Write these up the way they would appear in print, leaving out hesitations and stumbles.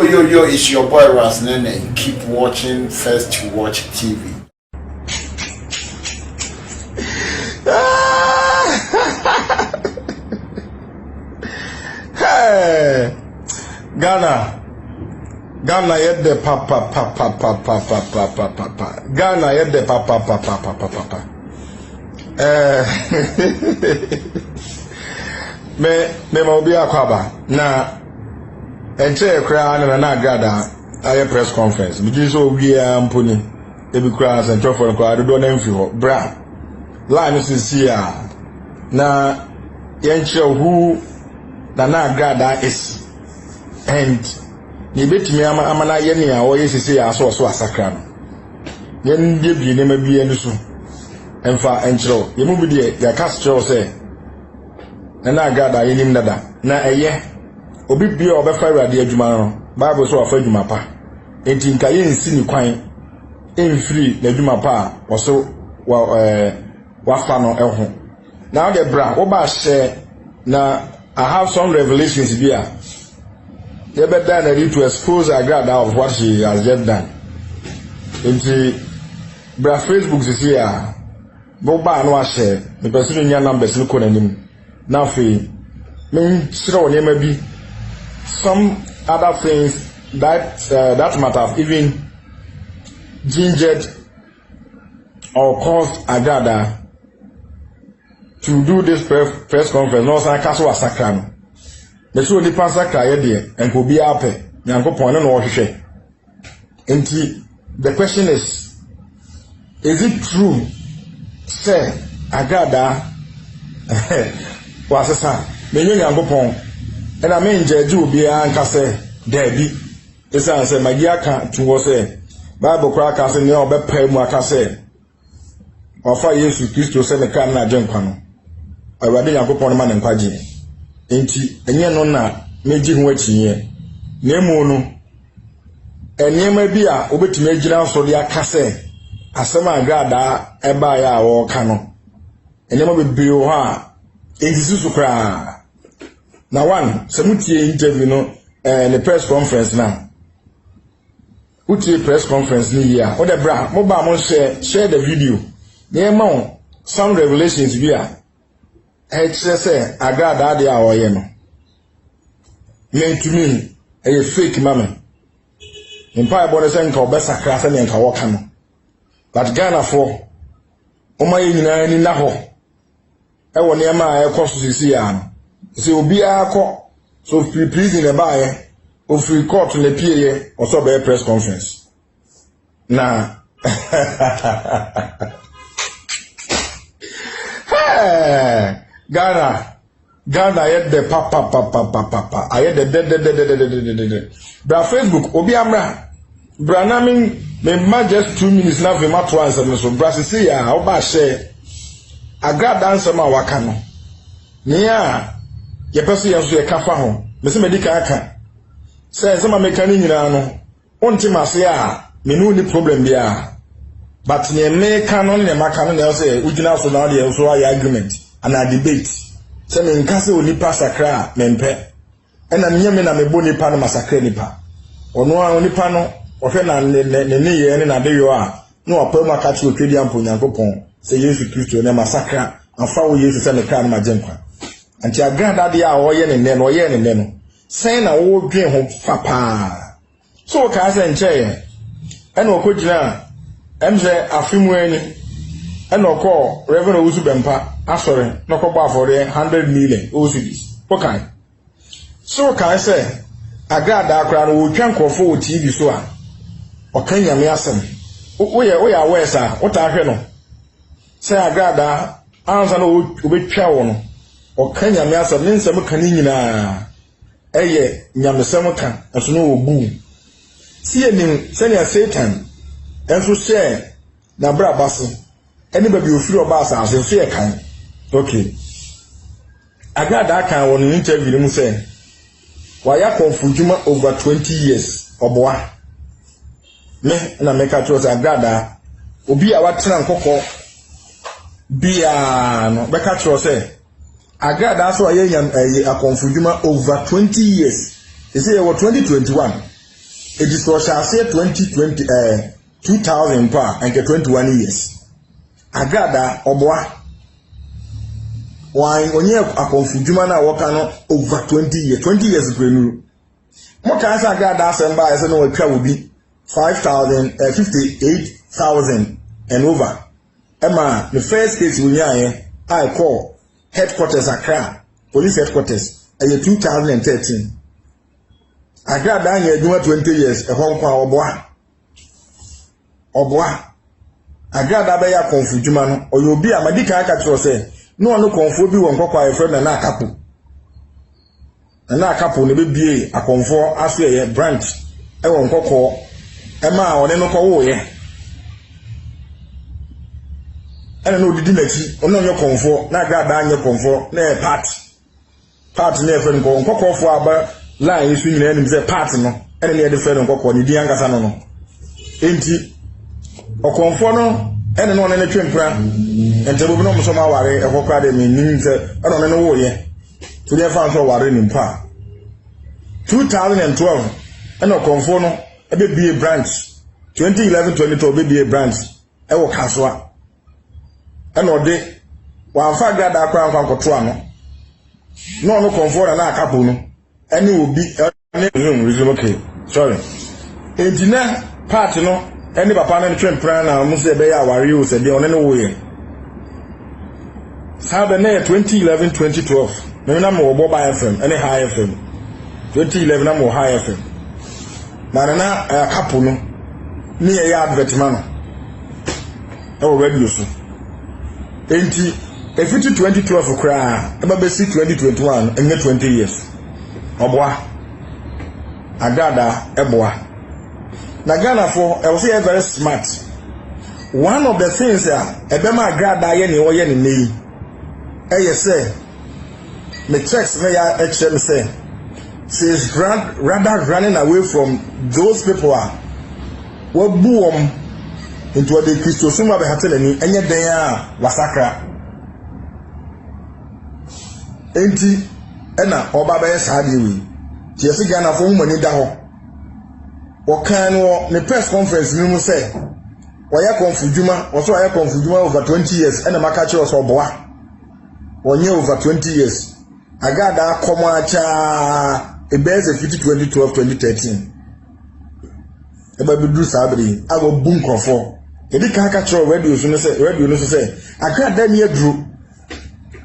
Yo, it's your boy Rasnene. Keep watching First to Watch TV. Hey, Ghana, yet the papa. Ghana, yet the papa. Me mobi akwaba na enche kra na gada aye press conference bi so wi amponi e bi kra central for kra do na mfi ho bra line sisi a na yenche who na gada is and ni betimi amana ye ne a wo yesisi ya so asakra no yen die bi ne ma bi enu so emfa enchero ye mu bi de ya castro say na gada yenim nada na eye obi bia obefa awade adwuma no bible so afa adwuma pa enti nka ye nsi ni kwan enfiri na adwuma pa oso wa fa no eho now the bra wo ba share na I have some revelations bia they better than to expose agada of what she has just done enti bra Facebook is here bo ba no a share me person nya numbers ni ko nanim na fe me sure woni ma bi some other things that might have even gingered or caused Agada to do this press conference. No san kaso asakra no me sure ni pasakra ye de enko bi ape nyankopon no wo hwehwe enti the question is it true say Agada wasesa me nyankopon and I mean jeju obi anka say debi esa say magi aka tuwo say bible kra aka say ne obepa mu aka say ofa Yesu Kristo say ne kan na ajenkwa no awade nyankopon ma ne nkwaje enti enye no na meji ho achiye na emu no enema bi a obetumi agira so de aka say asema Agada eba ya wo ka no enema bebre ho a enti kra na one semutie interview no the press conference now utie press conference ni here o de bra mo ba mo share the video na ma some revelations bi a say Agada de a oye no me to me a fake mama empire body say nka obesakra say nka wo ka no but Ghana for o ma ye nyina ni na ho e wo ne ma e koso sisi ya no se obi akọ so free prison e baaye o free court le pieye o so be press conference na Ghana yet the papa ayet the bra Facebook obi amra bra na me just 2 minutes na ve ma to answer me so bra se ya o ba share Agada answer ma waka no nia ye person ya so ye kafa ho me se medika aka say some mechanic nyina no onti mase a me no ni problem bia but ne meka no ne maka no na say ugina so na dey so ya argument and a debate say me nka say oni pasakra mempe ena nyame na mebo ni pa no masakra ni pa ono a oni pa no ohwe na ne ye ne na de yo a no opa mu aka chi otwedi ampo nyankopon say Yesu Kristo ne masakra afa wo Yesu say me kra no majenkwa anti Agada de a oye ne no say na wo dwen ho papa so ka say nche ena okogina emze afimu ani ena okọ Reverend Owusu Bempa asore no kọ gba afore 100 million OCDs okay so ka say Agada akra no wo twan kofo o TV so a okan nyame asem wo ya wesa wo ta hwe no say Agada anza no obetwa wo no okan nyame asem ne nsem kan nyina eye nyamesem kan aso no obu si enim senia Satan enso share na bra baso eni ba bi ofiri oba asase so ye kan okay Agada kan won interview mu say waya konfujuma over 20 years oboa me na meka trust Agada obi a watena nkokọ bia no beka trust say Agada so aye akonfujuma over 20 years they say 2021 It is for shall say 2000 pa and 21 years. Agrada oboa. Why onye akonfujuma na work no over 20 years. 20 years brenu. Mo kan say agrada asemba ese no watwa will be 58,000 and over. Emma, the first case we I call headquarters Accra, police headquarters, in 2013. Agrada anya do 20 years, a Hong Kong Oboa. Agrada be ya confujuma no, or you be a medical catcher say, no confu bi won kokwa friend na akapo. Na akapo ne be a confor aso ye branch, e won kokko, e ma one no ko wo ye. And no did next on your comfort, not got down your comfort, near part near friend go, cocoa for our line is swinging and say partner, and near the friend of Coco, the younger son. Ain't he? Or conforno, and on any train plan, and to know some hour, a Hokkaido means I don't know where to their fans for Warren in Pa. 2012, and no conforno, a baby branch, 2011-22 baby branch, I will castle. And or day, one fact that I crown from Cotuano. No comfort and a couple, and it will be resume okay. Sorry. Engineer part, any papa and train plan, I must say, they are you said they on any way. Saturday 2011-2012. No number of Boba FM, any high FM. 2011 I'm more high FM. Marana a couple near yard veteran. Oh, radio. Enti if it 2012 cry eba be 2021 and 20 years oboa agada eboa na Ghana for I was say very smart. One of the things ebema agada ye ne oye ne nei say me checks me ya HM say is rather running away from those people what boom into the Christosuma be hateleni enye den a wasakra enti ena oba be saade wi ti ese Ghana fo humani da ho o kan no ne press conference ni mu say waya konfuduma oso waya konfuduma over 20 years ena maka che oso boa wonye over 20 years agada komo acha ebeze 2012-2013 eba bidu sabri ago bun krofo edi ka aka chro radio no say agrada mi aduru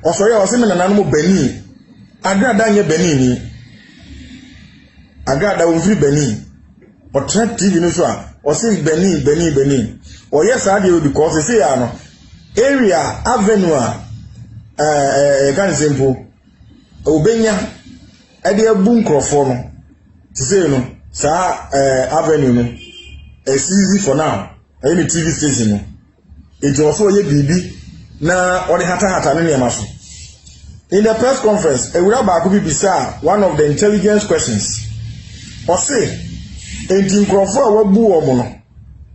osori o se me nananom bani agrada nye bani ni agrada wo free bani o track TV no so a o se bani o yes ade because say ya no area avenue kan simple obenya ade abun krofo no ti say no sa avenue no it's easy for now any TV station no it also ye bibi na odi hata no niamaso. In the press conference ewura ba ko bibisa one of the intelligence questions o say enti nkrofo a wabu omo no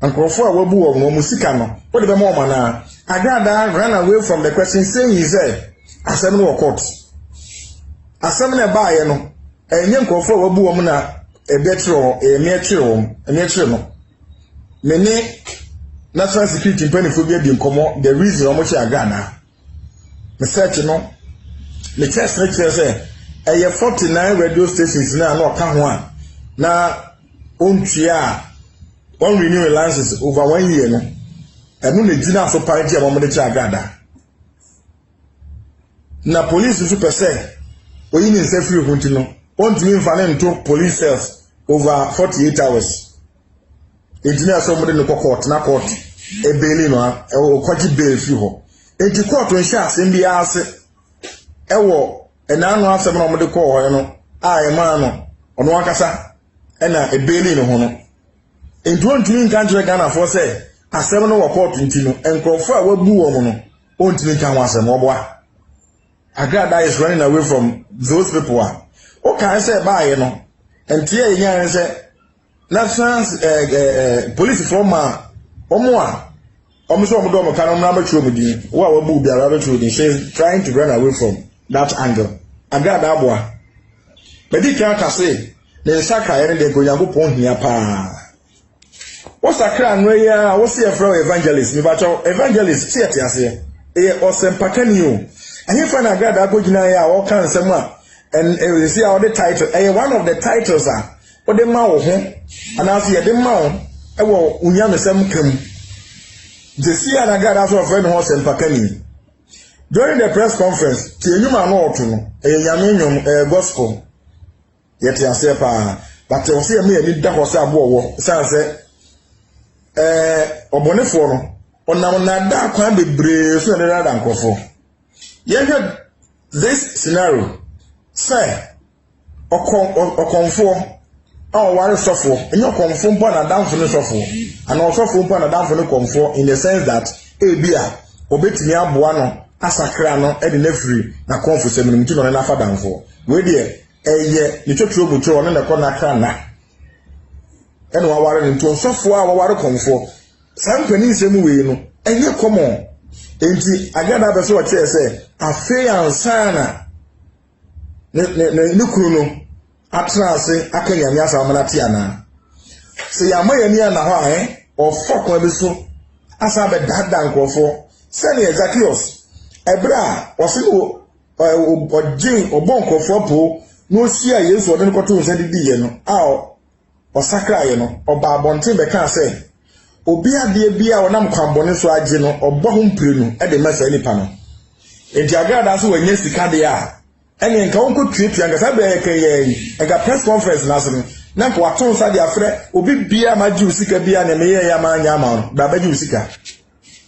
nkrofo a wabu omo musika no wo de be mo na agada ran away from the question saying he said asem no court asem na ba ye no enye nkrofo a wabu omo na ebetro emietro no mene national security mpanyinfo bi nkomo the reason omo che agada research no the test lecture say 49 radio stations na ka ho a na ontua on renewal licenses over 1 year no enu na gina so party a omo de che agada na police super say oyin ni se free hunti no on timi mfa na nto police cells over 48 hours. Engineer somebody no court na court e bail no e kwaji bail fi ho enti court on sha asem bi ase e wo enanu asem no mo de ko ho no a e ma no ono akasa e na e bail no ho no enti on tumi nkan jere Ghana for say asem no wo court nti no enkrofo a wabu wo mo no on tumi kan wa asem oboa agrada is running away from those people o kan say ba ye no enti e nyan say national police from omo so omo do omo kan na matro mudin wo a wabu biara matro din she's trying to run away from that angle agada aboa medical ka say ne saka yere de Onyankopon hia pa Osakra no ya wo se efra evangelist mi ba cho evangelist se ete ase e osempakani o ahefa na gada agogina ya o kan nsem a and you see how the title one of the titles are o de ma wo ho anase ye de ma wo e wo unyamesem kam the see na gada so friend ho osempakani during the press conference ti enyuma no oto no nyame nyom gospel yete ase pa but o se me ni da ho se abo wo say obonefo no onam na da kwa bebre so na da nkofo ye had this scenario say okonfo a ware sofo enyo konfo mpo na damfo ne sofo ana osofo mpo na damfo ne konfo in the sense that ebia obetimi aboa no asakra no e de na free na konfo semenu mti no na fa damfo we de eye ni twotwo butwo no na ko na kra na eno waware nto sofo a waware konfo sampani nsemu we no enye common enti agada be so wa che se afi ansana ne kuru no atrase akanyame asama te ana se ya mayani ana ho ofokwa bi so asa be dada nkofo se ne Zacchaeus ebra osino ojin obonkofo po no sia Yesu odin koto nse didi ye no osakra ye no oba abonte be kan se obi ade bia wonam kwambone so age no obo ho mpire no e de masa nipa no enti agada so wanya sika de a ene nka wonko tuatua ngasa be ye enka press conference na so na ko aton sa de afre obi bia ma ji usika bia na me ye ya ma anya ma da ba ji usika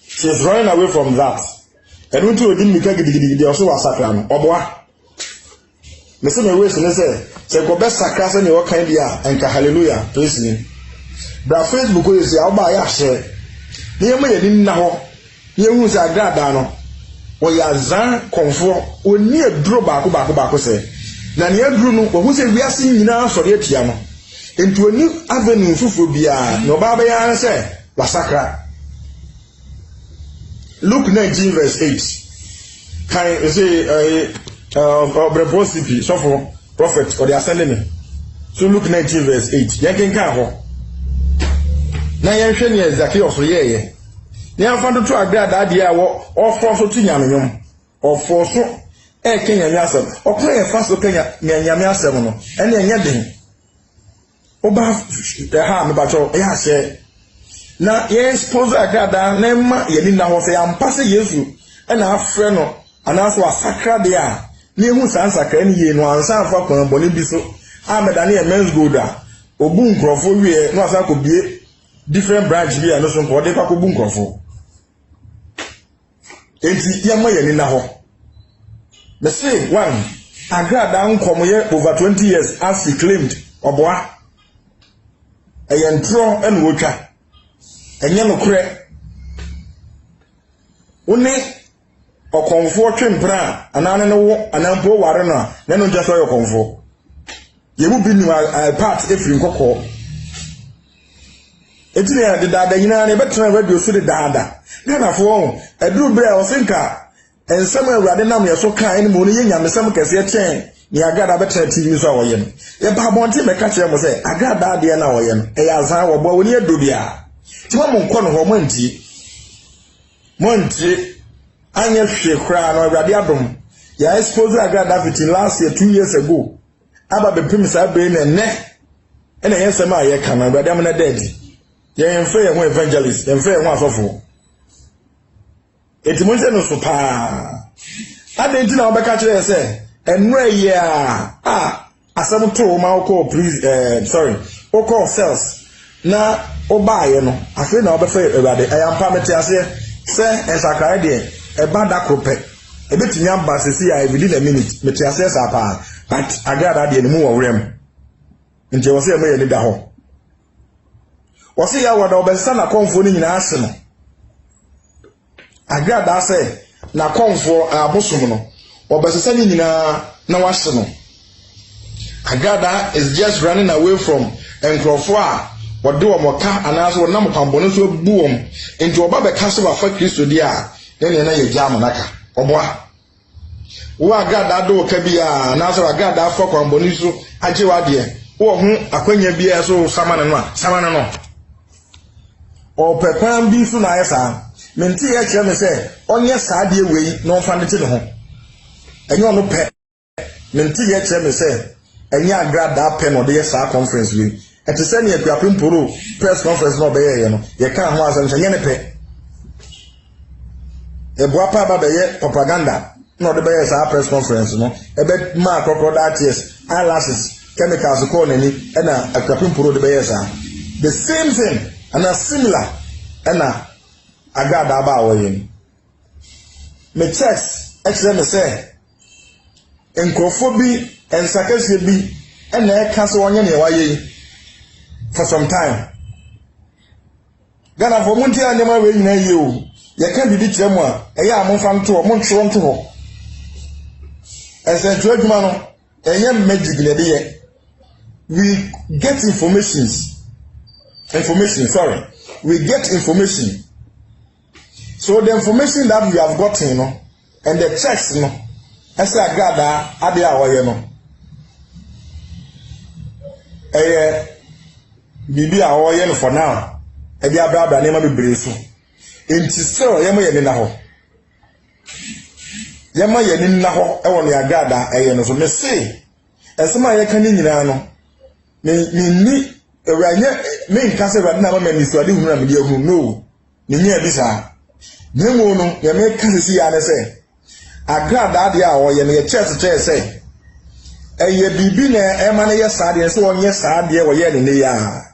she is running away from that and unto odi mika gidigidi o so wasakra no oboa me se me we se ko be sakra se ne o kan bia enka hallelujah praise him bra Facebook ko yesi awba ya hye ne yema ye ni na ho ye hu se agrada no wo ya zan konfo oni aduro baako se na ne aduro no wo hu se wiase nyina sori atia no enti oni avenue fufu bia no baba ya se wasakra Luke 19 verse 8 can say Breposipi so for prophet or the assembly so Luke 19 verse 8 yanken kan ho na yenhwe ne Zacchaeus so yeye ne amfa to agrada de a wo ofo so tinyamenyom ofo so kenya nyasem okra ye fa so kenya nyame asem no ene enye den oba ha me bacho ya hye na ye expose agrada na ma ye ni na ho se ampase Yesu na afre no anaso asakra de a ne hu sansakra ne ye no ansa afa kwan boni bi so amedane ye men's golda obu nkrofo wie no asa ko bie different branch bi ano so ko de kwa ko bu nkrofo enti ye ma ye ni na ho me say one agrada nkom ye over 20 years as he claimed oboa eyentro enu wotwa enye no kure oni okonfo twempra anane no wo anampo ware no na no nja so yo konfo ye mu bi ni part efiri nkoko etini ya de dada nyina na betra radio so de dada na fo eduru bre o sinka ensem awurade nam ye so kan ni mo no ye nyamesem kese ye chen ni agada betra TV so awoye no ye ba bonte me ka kire mo se agada de na awoye no e ya zan wo bo woni edobia ti mo nko no ho monti anya hwe kra no awurade adom ya expose agada fit last year 2 years ago aba be pim sa be na ne ena yensem a ye kan awurade am na dead ye mfe ye ho evangelist ye mfe ye ho asofo etimonse no so pa adenti na obeka kire se enra ye asem to ma ko please sorry o call sales na obaye no afi na obefa ewade ayampa meti ase se ensakra de eba da krope ebetimi amba sesi ya within a minute meti ase sa pa but agada de ni mu wo wrem nje wo se ema ye ni da ho wo se ya wada obesa na konfo ni nyina ase no agrada say na konfo abosom no obesesa ni nyina na wahye no agrada is just running away from enkrofo a wode omoka anaso wonam pambone so buom enti oba be ka so ba fa Kristo di a ne na ye jam naka oboa wo agrada do ka bia anaso agrada fa pambone so age wade wo hu akwanya bia so samana no o pekwan bi so na yesa menti ye kire me se onye saa de wei no fa nte ne ho enye ono pe menti ye kire me se enye agrada pe no de ye saa conference we ete se ne akuapem poro press conference no be ye no ye kan ho asem se nye ne pe e boa pa ba be ye propaganda no de be ye saa press conference no e be ma crocodile tears eyelashes chemicals ko nani na akuapem poro de be ye saa the same thing and a similar na agrada aba awoyen me checks excellent me say enkofo bi ensakase bi na e ka so onye ne waye for some time Ghana for munti anyama we nyina ye o ye ka bibi kire mu a eye amonfa nto o montro nto ho ese tro adwuma no eye magic le de ye we get information, we get information. So the information that we have gotten, you know, and the checks, you know, as I got that, I did our, you know, bibi our, you know, for now, and the other name of the Bresu. In Tiso, Yama Yaninaho. Yama Yaninaho, I want the Agada, and you know, so me say, as some I can in me me nkase ba na ma nisu ade hunu na me hu no ni nya bi sa nemu no ya me kase si ya ne se agrada ade a wo ye ne church se eye bibi na e ma ne ye sa ade se wonye sa ade wo ye ne ya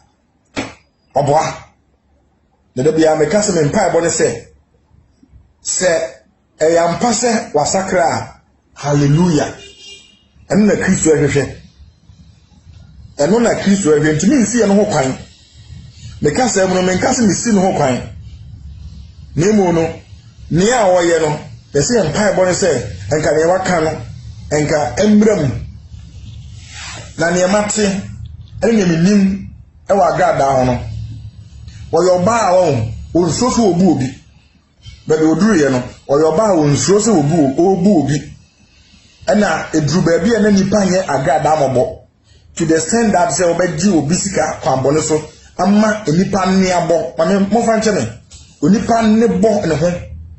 oboa ne de bia me kase me mpa bo ne se e ya mpa se wasakra hallelujah en na Kristo ehwehwe eno na Kristo ehwe ntimi nsi ye no ho kwan me kasa mu no me kasa me si no ho kwan nemu no ne a woye no be se empa ebo ne se enka ne waka no enka embram na ne mate ene me nim e wa gada ho no woyo ba a wo onsoso obu obi be be oduru ye no woyo ba a onsoso obu obi ena eduru ba bia na nipa nye agada amobo to the extent that say obeji obisika kwambone so ama enipa nne abo mame mo fa nche me onipa nne bo ne ho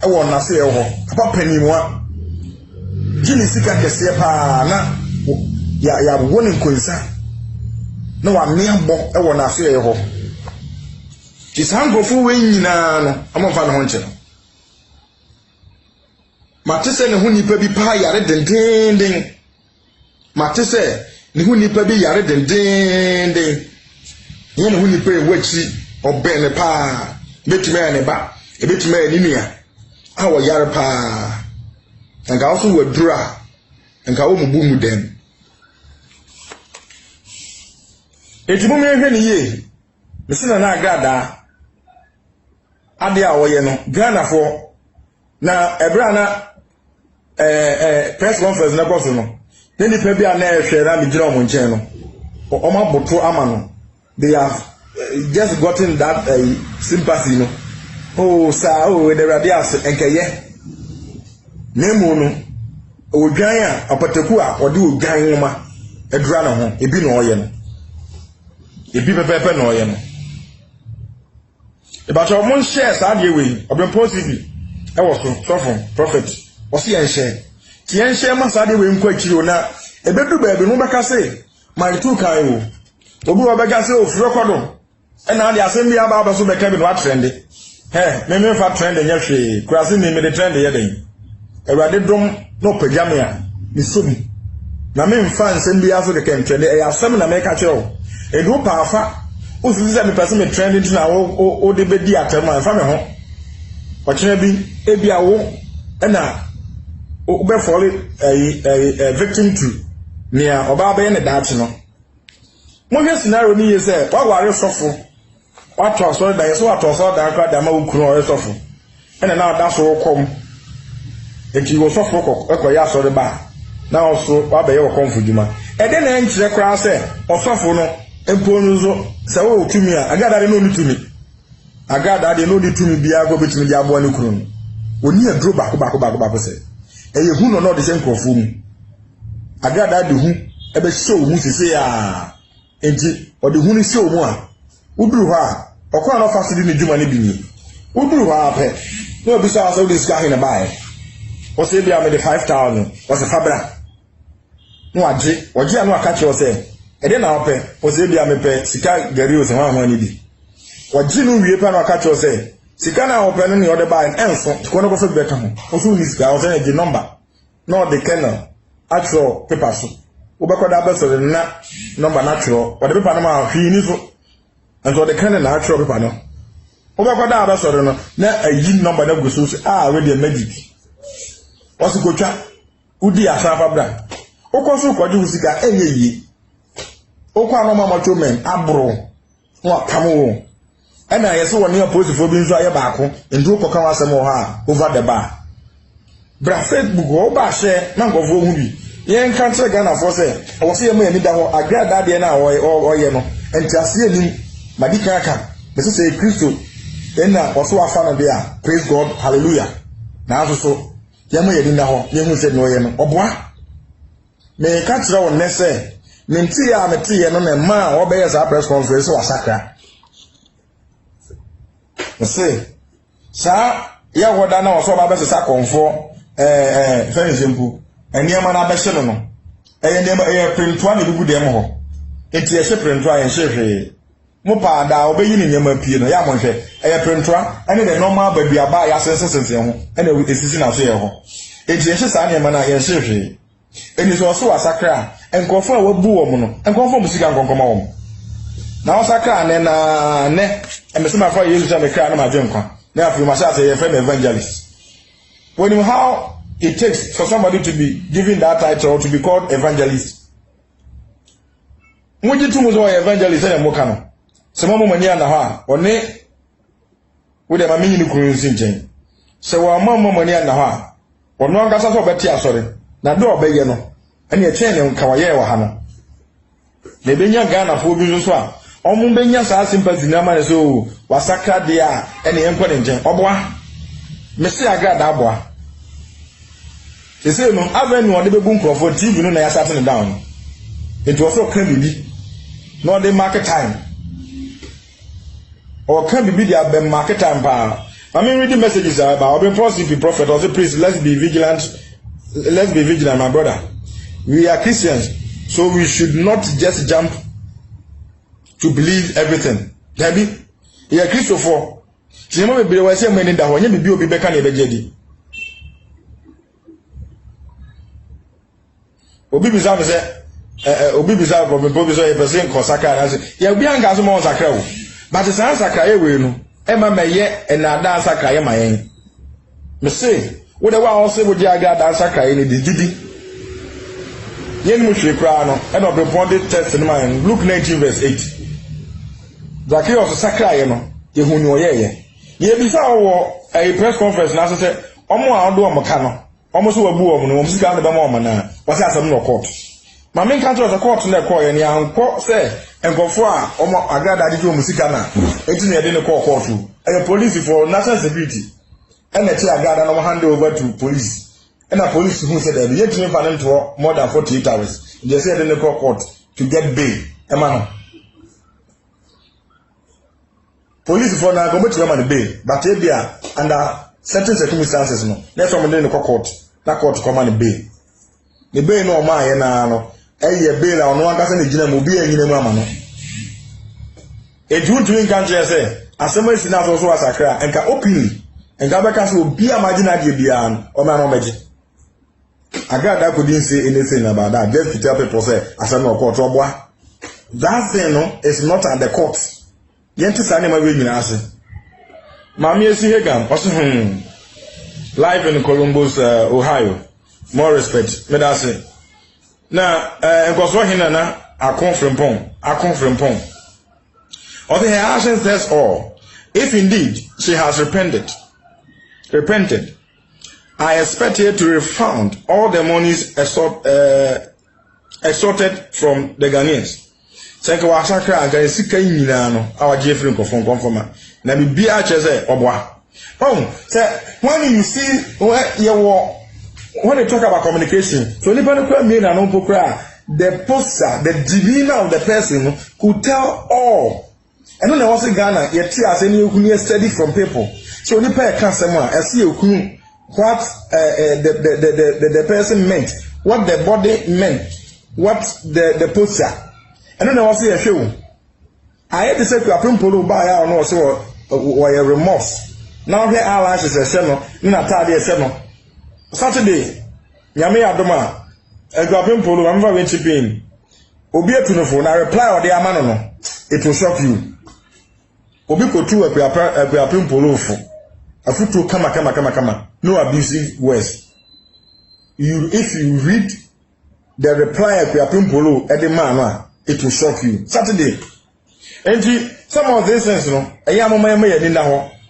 e wo na se e ho papa panimu a jini sika kese pa na ya woni nkonsa na wa nne abo e wo na se e ho kisangofo we nyina no ama fa ne ho nche no matese ne ho nipa bi pa yare dendenden matese ne hu nipa bi yare dendenden ye ne hu nipa e wachi obe ne pa betime ne ba e betime ni nua a wo yare pa nka wo so wadura nka wo mubu mu dem etimu me hwe ne ye mesina na agrada ade a wo ye no Ghana fo na ebra na press conference na koso no Neni pebi ana ehwe na mi jira omonchen no. Oma boto ama no. They have just gotten that sympathy no. Oh sa the radias enkeye. Nemu no. Odwan a apateku a ode odwan nwoma edura no ho. Ebi no oye no. Ebi pepepe no oye no. E ba cho mon share sa de we. Oben possible. E wo so from prophet. O si en share. Tien share masade we nkwa kiro na ebedu ba ebi no beka se my two kai wo obi wo beka se of record e na de asem bia ba so beka bi no trend me fa trend nya hwe kurase ni me de trend ye den ewade dom no pagame a ni sobi na me mfa nsem bia so de ken trend e asem na me ka kiro e do pa afa o si se me person me trend nti na o de be di atema fa me ho o kire bi e bia wo e na ube fall a victim to near oba be ne dat no mo hwe scenario ni ye say wa ware sofo wa to so da yeso wa to so da akra da ma wukuru o sofo ene na da so kom enti wo sofo ko e ko ya so de ba na oso wa be ye wo konfuduma e de na nkire kra say osofo no empo nuzo se wo tumi a agada de no ni tumi agada de no ni tumi bia go betumi dia bo ani kuru no oni aduro bako say eye hu no de senkrofo mu agada de hu ebe show mu sese ya enti odi hunu si omu a uduru ha okwa no fasidi ni djuma ni bini uduru ha pe no bi sa so dis guy na buy o se bia me the 5000 o se fabra no age oje anu aka che o se e de na ope o se bia me pe sika gari o se ho ni bi oje no wie pe na aka che o se sika na ope no ni o de buy enso ko no ko fe beta ho o so ni sika o se the number no the kennel actual paper so wo be ko da be so na number natural o de paper no ma hwi ni so enso the kennel na actual paper no wo be ko da be so no na ayi number na go so we dey magic osi ko twa udi asafa bra okoso kwaji usika enye yi okwa no mama chomen abro wa pamo ena yeso woni opposite bi nso aye baako ndu ko kan wasem ho ha over the bar bra Facebook o ba share na ngofo hu bi yen kan tre Ghana for say o se yema yemi da ho agrada de na oye no enti ase anim madika aka bese say Kristo ena oso afa no de a praise God hallelujah na aso so yema yedi da ho yehu se no ye no oboa me ka tira won nese me nti ya me tie no na ma o be yes press conference wa sakra se sa ya woda na so ba be se sakonfo fenjempu eniema na be hye no no eniema printwa na bigu dem ho enti hye printwa yen hye mo pa da obeyi ni nyema pie no ya mo hwe printwa ene the normal babia ba ya sense ho ene esisi na so ye ho enti hye sa eniema na yen hye eni so so asakra enkofo a wabu wo no enkofo musika nkonkoma wo na osakra ne emese ma fa yesu ja me kra na ma dwenkwa na afi ma sha say ye friend evangelist when you how it takes for somebody to be given that title or to be called evangelist muji tu muzo evangelist na mo kano se mo mani na ha one wo de ma minyi ni kuru nsinchen se wa mo mani na ha ono angasa so beti asore na do obeye no ene eche ne nkawaye wa ha no na benya Ghana fo bi so a omu benya sa sympathy na ma so wasakra de a ene enko ne njen oboa mesi agrada aboa ese no avenue de bebu nkrofo TV no na ya start down it was so can be no the market time or can be the market time pa I mean reading messages about open positive prophet also please let's be vigilant my brother we are Christians so we should not just jump to believe everything dabi ya Christopher ti mo be we say many da ho nya bibi obi beka na ebejedi obi bizarre say obi bizarre problem obi so e person ko sakra na say ya obi anga so mo sakra wo but say sakra ye we no e ma meye e na da sakra ye mayen me say wo de wa o say wo di aga da sakra ye ni didi yen mu hwe kra no e no be bonded test in my Luke 19 verse 8 Zacchaeus sakra ye no ye hu ni oyeye ye bisa wo a press conference na say omo a odo omo ka no omo so wabu omo no omo sika na be ma omo na wase asem no court ma men kan to the court na call ye ni anko say enkofo a omo agrada de omo sika na enti na ye de ne call court e police for national security and the agrada no hand over to police and the police who said that yet me fan into more than 48 hours they said in the court to get bail e ma no police for na go meet them on bail but e bia under certain circumstances no let from the court na court come on bail the bail no ma ye na no eye bail a ono aka se na gina mo bi anyina mu ama no e juntu in kan say asema isi na so asakra enka openly enka beka so obi amagina de bia no o ma no meje agada ko din say anything about that just to tell people say asema court oboa that thing no is not at the court yenti sane ma we nyina ase Mami esi Hegam, also live in Columbus, Ohio. More respect. Me da say. Na enkoso hina na akon frempon. Although her action says all, if indeed she has repented, I expect her to refund all the monies extorted from the Ghanaians. Senka wa sakra anga sika nyina no awa jefri nkofon na bibia cheze oboa. Say when you see when they talk about communication, so nipa no kwa me na no pokra the posture, the demeanor of the person could tell all. And then I was in Ghana, yet as any who study from people. So only pay a customer, I see what the person meant, what the body meant, what the posture. And then I was a show. I had to say to a polo by our no so or remorse. Now here eyelashes a channel, Natali a channel. Saturday, Yami Adoma, a grabbing polo, I'm very chipping. Obia to the phone, I reply or the amano. It will shock you. Obiko to a grabbing polo for a foot to kama. No abusive words. If you read the reply of grabbing polo at the man, it will shock you. Saturday. And some of these things,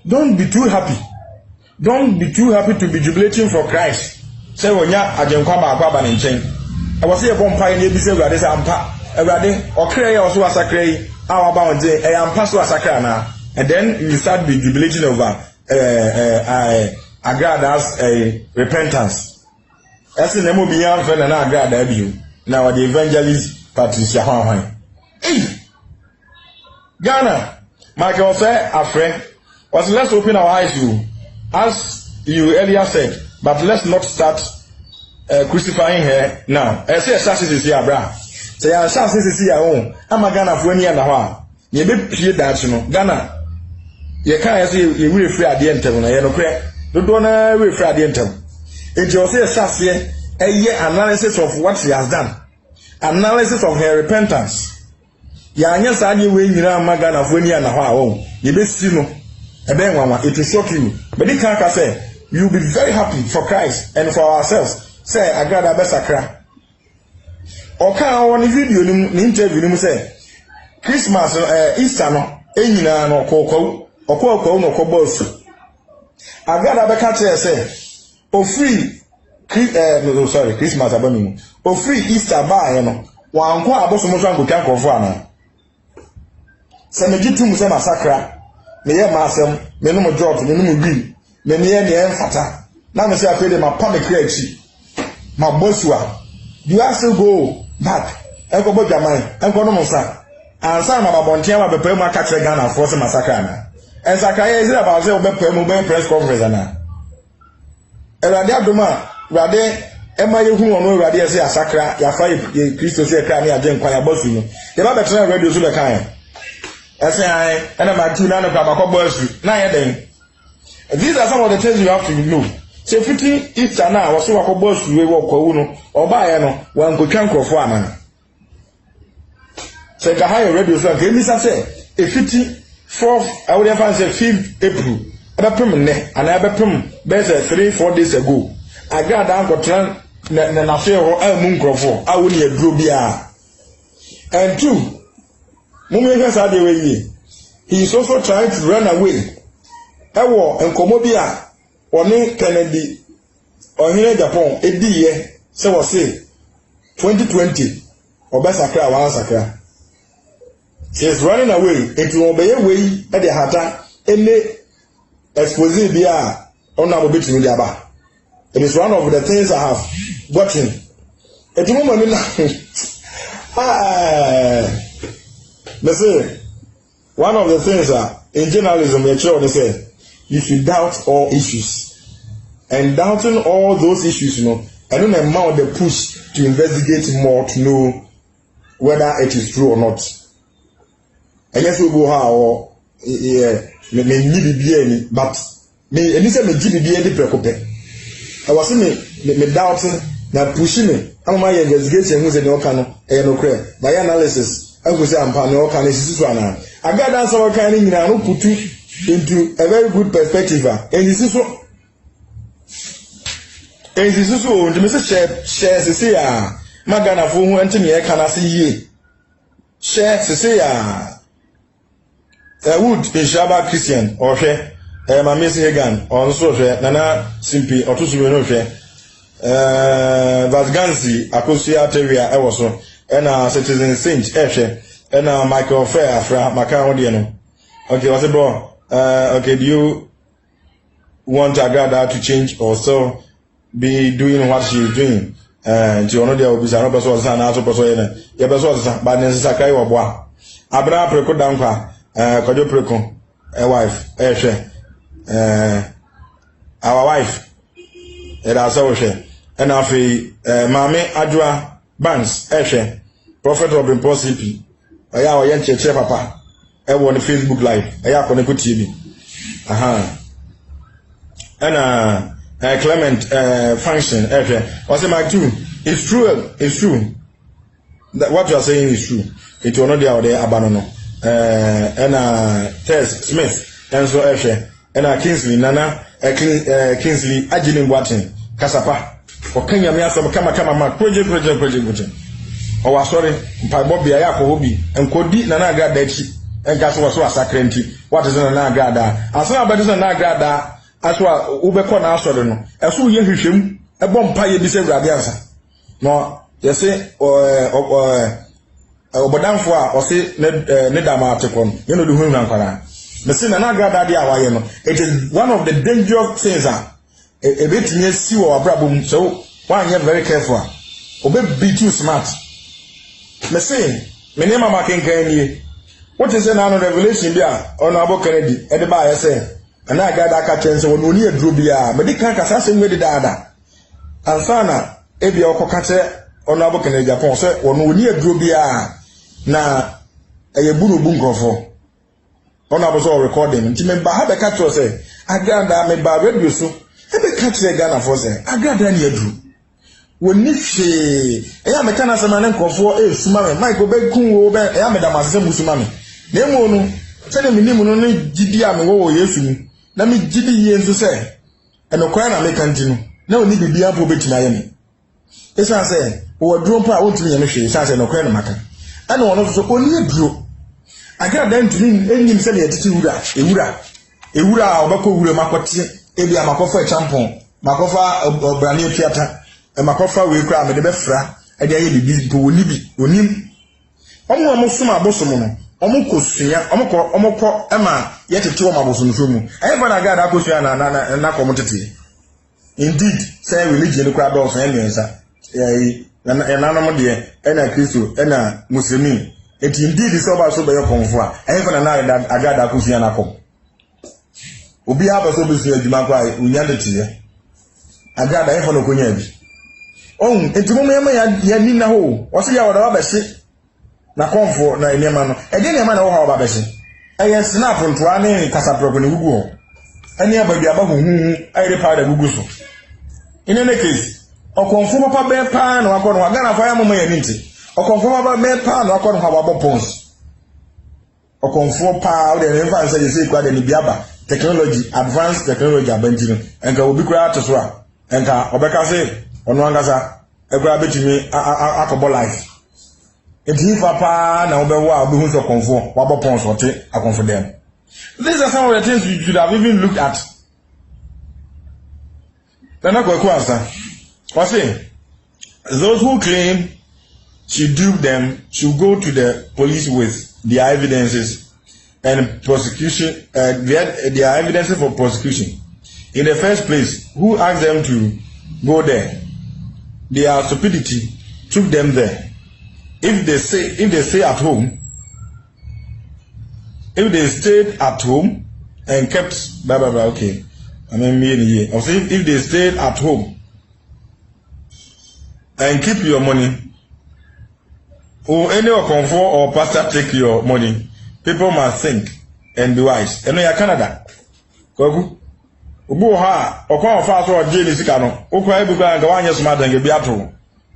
don't be too happy. Don't be too happy to be jubilating for Christ. Say when ya ajenkwaba akwaba nchen. I was here bomb pie near this every day ampa. Every day or cray also as a cray. Our bound day I am pass as a crana. And then you start be jubilating over Agrada's repentance. As in the movie young friend and Agrada you. Now the evangelist Patricia Hwan. Ghana, Michael said, a friend, was let's open our eyes to, as you earlier said, but let's not start crucifying her now. I say a chance is here, bra. Say a chance is here, own. I'm a Ghana for any other. You be here that you know. Ghana, you can't say you will free at the end table, you know, prayer. Don't will free at the end table. It will say a chance here, a year analysis of what she has done, analysis of her repentance. Yanya sadi we nyina magana foni na ho awon ye be si no e be nwanwa it will shock you but they can say you will be very happy for Christ and for ourselves say agada be sakra oka won video ni interview ni mu say Christmas Easter no enyina no okoko no kobosu agada be ka tell say o free Christmas abami o free Easter ba no wa nko abosomo so angokan kofo ana se me gitu mu se massacre me ye masem me no mo drop me no mo green me ne ye ne enfata na me se afede ma pa me kra chi ma bosua you have to go back enko bo jaman enko no mo sa ansa ma babontia ma bepa mu aka kire Ghana for se massacre na en sakaya is about say bepa mu be press conference na Erade adoma rade ema yehu ono rade ese asakra ya fa ye Kristo se kra na agen kwa ya bosu no ye ba betra radio so be kan ese ai ena ma tu na no kwa makọ bosu na ye den. These are some of the things you have to know. Say fiti Easter na wo so wakọ bosu we wo kwawu no oba ye no wan ko twa nkrofo ana say ka high radio so ke mi sa say e fiti 4th I would have say 5th April abepem ne ana abepem be say 3-4 days ago agada ankotran na fe ho amu nkrofo awu ne aduro bia and two Mummy said the way he is also trying to run away. Ewo enkomo bia oni Kennedy ohire Japan edi ye se wo say 2020 obasakra wa sakra. He is running away into obeye way e de hata ene expose bia ona bo betimi dia ba. It is one of the things I have gotten. Etumo mani na Listen, one of the things in journalism, they say you should doubt all issues. And doubting all those issues, and then amount the push to investigate more to know whether it is true or not. I guess we go how but me and say me GBBA the preoccupy. I was me doubting that pushing me. I'm my investigation who's in the Okano and no clear. My analysis. I go say ampa no kan esi so ana aga dan so kan ni nyina no putu into a very good perspective and esi so ndime se share se ya magana fo hu ente me e kan ase yie share se ya wood Ishaba Christian or hwe ma Messi Hagan on so hwe nana simpi otoso me no hwe Vasgansi akosia teria e wo so and Citizen Saint and Michael Fair fra Macau. Okay, what's it, bro? Okay, do you want Agrada to change or so be doing what she's doing? nti ono dia obisa no person sa na so person ye na ye person sa ba ne nsa kai wo boa abra preko dankwa kojo preko wife hwe our wife era so hwe and afi mame adwa banks hwe prophet of impossible aya o ye ncheche papa e wo ne Facebook live aya ko ne ko TV and Clement function was it my two? It's true that what you are saying is true. It will not be out there abandon and Tess Smith and so and Kingsley Nana Kingsley Ajin Watson Kasapa or Kenya Miasa Kama project oh sorry by Bobby Ayako Hobi and Kodi Nana Gadachi and Gaswa Sacrenti. What is an Nagada? As long as an Nagada aswa ubekọ na asọrọ no eso ye hwehwem ebo mpa ye bi se urade ansa no ye se obodanfo a o se ne dama atekọ ye no de hu nkwara me se na agada de awaye no it is one of the dangerous things e betinye si wo abrabom so one you very careful obe be too smart me se me ne mama kenkan ni what is an revelation bia ono abo Kennedy e de ba ye se and I got that catch and only a drubia, but they can't assassin with the dada. And sana, if you're cockate on our book in Japan, sir, or no near drubia. Now, a buru bunko for. On I was all recording, and Timmy Bahaba catch was say, I got that made by radio so. Every catch a gun for say, I got that near drew. When Nishi, I am a can as a man for a sumami, Michael Beckun over, I am a damascene musumami. Nemo, tell me, Nemo, Gidia, oh, yes. Na mi gidi ye nso se enokwa na meka ntinu na oni bibia po betina ye me esa se wo duro pa wontumi ye me hwe esa se enokwa na maka ana wono so oni eduro aga dan ntumi enyim se na yetiti ewura a obako wura makote ebi amakofa champon makofa obrani otiata makofa we kra me de befra e de ye bibi po oni bi onim omo amosoma abosom no omukosua omukọ ema yetete wo mabosonso mu eba na God akosua na komotete indeed say religion kura do so emensa na nanom de ena Kristo ena muslimi it indeed so ba so be konfo a eba na agada akosua na kom obi aba so be so adwuma kwa unya de tie agada eba no konya bi entimu mema ya ni na ho o se ya woda ba hye na konfo na enema no ede enema na wo ha oba beche eye snap nto ane kasaproko ne gugu ho ene abadua ba huhu ayre pa da gugu so in any case okonfo papa be pa na wakọ no agana fa ya mama ya nti okonfo papa be pa na wakọ no ha wabo pons okonfo pa o de nfa say say kwa de ni biaba technology advanced technology abanjino enka obi kura to so a enka obeka say ono angasa ekura betimi akobo life if papa na obewo a obi hu so konfo wabo pon so te akonfo dem. These are some of the things you should have even looked at. Then I go answer. What's it? Those who claim to dupe them should go to the police with their evidences and prosecution. Their evidences for prosecution. In the first place, who asked them to go there? Their stupidity took them there. If they stay at home, if they stayed at home and kept blah blah blah, okay. I mean me or say if they stayed at home and keep your money, or any comfort or pastor take your money, people must think and be wise. And we are Canada. Kogu. Ubu ha okwa ofa so oje ni sika no. Okwa ebuka nga wanye smart nga bi ato.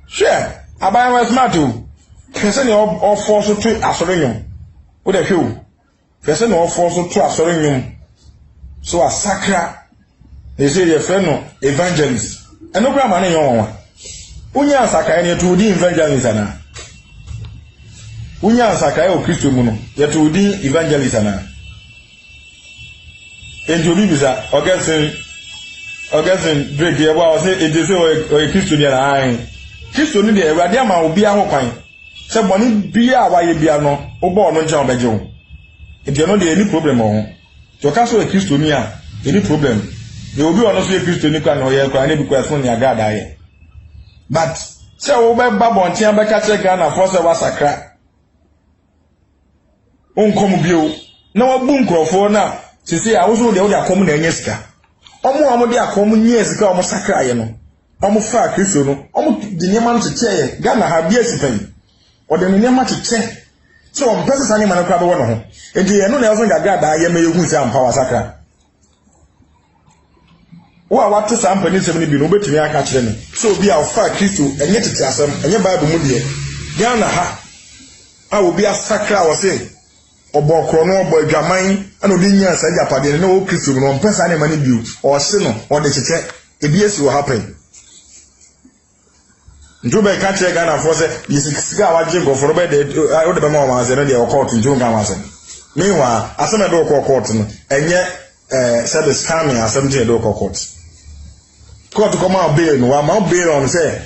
Share. Abayan we smart o. Person no force to asore nyum. Wo de hwe o. Person no force to asore nyum. So asakra. They say your friend no evangelist. Eno kra ma na yon wa. Unya asaka ni to di evangelist ana. Unya asaka o Kristo mu no. Ye to di evangelist ana. Enjobi bisa Augustine break ye wa say e dey say o Kristo ni ana. Kristo ni de Awurade ama obi ahokwan. Se boni bia wa ye bia no obo no nja obeje wo e de no de any problem o to ka so e Kristo ni a any problem e obi ono so e Kristo ni kwa no ye kwa na bi kwa so ni agada ye but Se wo be babonti abeka che Ghana for se wasakra onkom bio na wabu nkrofo na sisi a wo so de wo de akom na enye sika omo de akom nye sika omo sakra ye no omo fa Kristo no omo de nyema no cheche Ghana ha bia sipan o de nyema cheche so on pesa sane man kwa be wo no ho enti ye no na yo gaga da ye meyehu se ampa wasakra wa wate sampani sem ni bi no betumi aka kire no so obi a fa Kristo enye tete asem enye Bible mu de Ghana ha a obi asakra wo se obokro no obo adwaman ana odi nya sa japade no o Kristo no mpesa na mani biu o se no o de cheche ebi esi wo happen njube ka kire Ghana for se yisika waje goforo be de o de be ma ma ze no de o court njun ga ma se meanwhile asem do court no enye said scamming asem de do court come out bail no, I'm out bail on say